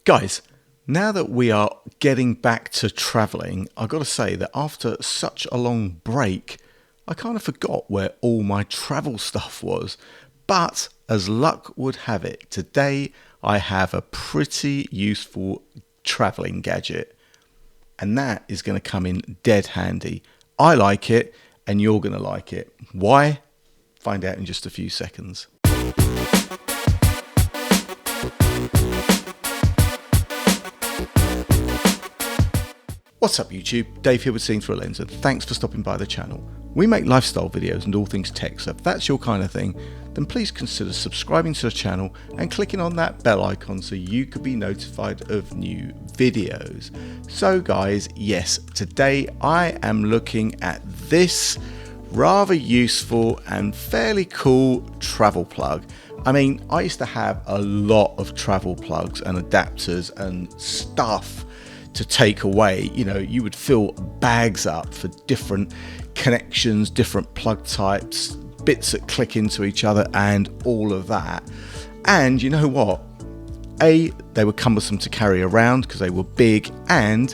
Guys, now that we are getting back to travelling, I've got to say that after such a long break, I kind of forgot where all my travel stuff was. But as luck would have it, today I have a pretty useful travelling gadget. And that is going to come in dead handy. I like it and you're going to like it. Why? Find out in just a few seconds. What's up YouTube, Dave here with Seeing Through a Lens, and thanks for stopping by the channel. We make lifestyle videos and all things tech, so if that's your kind of thing, then please consider subscribing to the channel and clicking on that bell icon so you could be notified of new videos. So guys, yes, today I am looking at this rather useful and fairly cool travel plug. I mean, I used to have a lot of travel plugs and adapters and stuff to take away. You know, you would fill bags up for different connections, different plug types, bits that click into each other and all of that. And you know what? A, they were cumbersome to carry around because they were big, and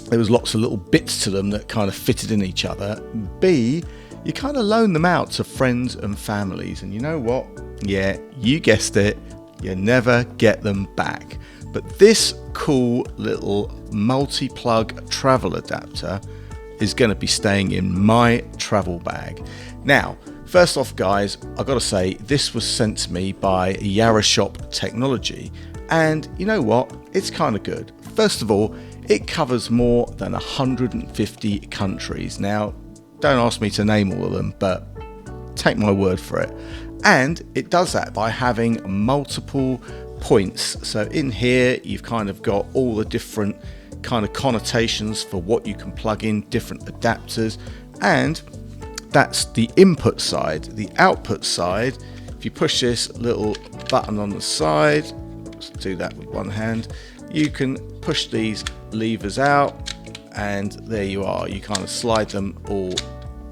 there was lots of little bits to them that kind of fitted in each other. B, you kind of loan them out to friends and families, and you know what? Yeah, you guessed it, you never get them back. But this cool little multi-plug travel adapter is going to be staying in my travel bag. Now, first off guys, I've got to say this was sent to me by Yarrashop technology, and you know what? It's kind of good. First of all, it covers more than 150 countries. Now, don't ask me to name all of them, but take my word for it. And it does that by having multiple points. So in here you've kind of got all the different kind of connotations for what you can plug in, different adapters, and that's the input side. The output side, if you push this little button on the side, let's do that with one hand, you can push these levers out and there you are. You kind of slide them all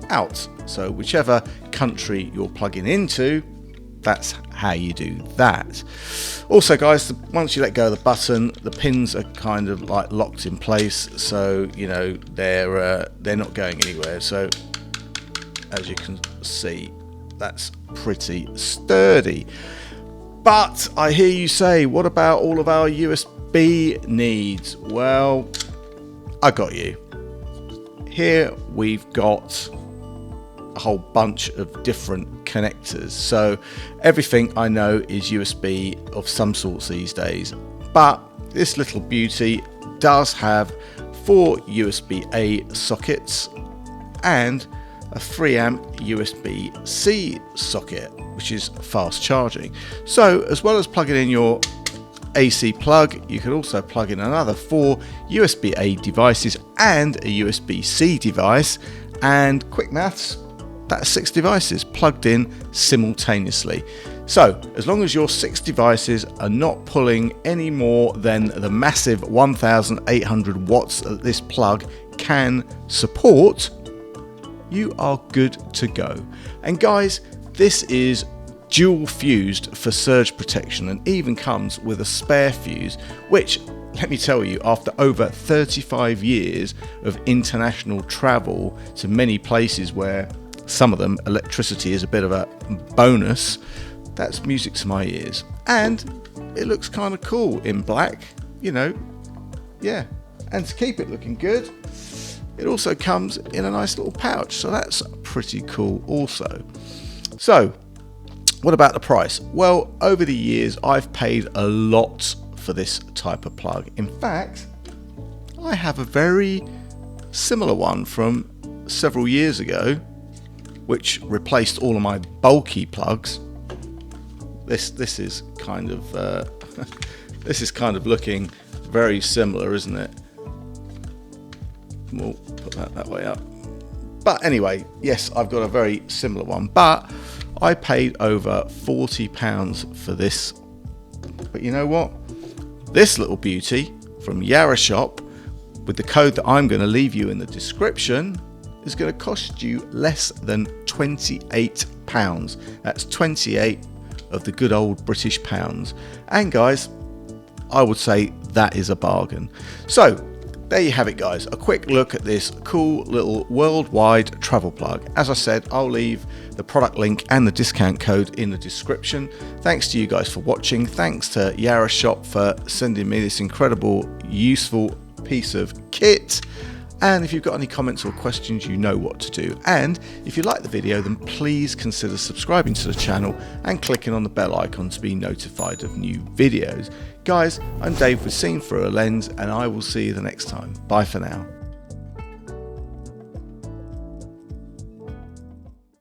out. So whichever country you're plugging into, that's how you do that. Also guys, once you let go of the button, the pins are kind of like locked in place, so you know they're not going anywhere. So as you can see, that's pretty sturdy. But I hear you say, what about all of our USB needs? Well, I got you. Here we've got a whole bunch of different connectors. So everything I know is USB of some sorts these days, but this little beauty does have 4 USB-A sockets and a 3 amp USB-C socket, which is fast charging. So as well as plugging in your AC plug, you could also plug in another 4 USB-A devices and a USB-C device, and quick maths, that's 6 devices plugged in simultaneously. So as long as your 6 devices are not pulling any more than the massive 1800 watts that this plug can support, you are good to go. And guys, this is dual fused for surge protection and even comes with a spare fuse, which, let me tell you, after over 35 years of international travel to many places where some of them electricity is a bit of a bonus, that's music to my ears. And it looks kind of cool in black, you know, yeah. And to keep it looking good, it also comes in a nice little pouch, so that's pretty cool also. So what about the price? Well, over the years I've paid a lot for this type of plug. In fact, I have a very similar one from several years ago, which replaced all of my bulky plugs. This is kind of this is kind of looking very similar, isn't it? We'll put that way up. But anyway, yes, I've got a very similar one, but I paid over £40 for this. But you know what? This little beauty from Yarrashop, with the code that I'm going to leave you in the description, is going to cost you less than £28. That's 28 of the good old British pounds. And guys, I would say that is a bargain. So there you have it, guys, a quick look at this cool little worldwide travel plug. As I said, I'll leave the product link and the discount code in the description. Thanks to you guys for watching. Thanks to Yarrashop for sending me this incredible, useful piece of kit. And if you've got any comments or questions, you know what to do. And if you like the video, then please consider subscribing to the channel and clicking on the bell icon to be notified of new videos. Guys, I'm Dave with Seen Through a Lens, and I will see you the next time. Bye for now.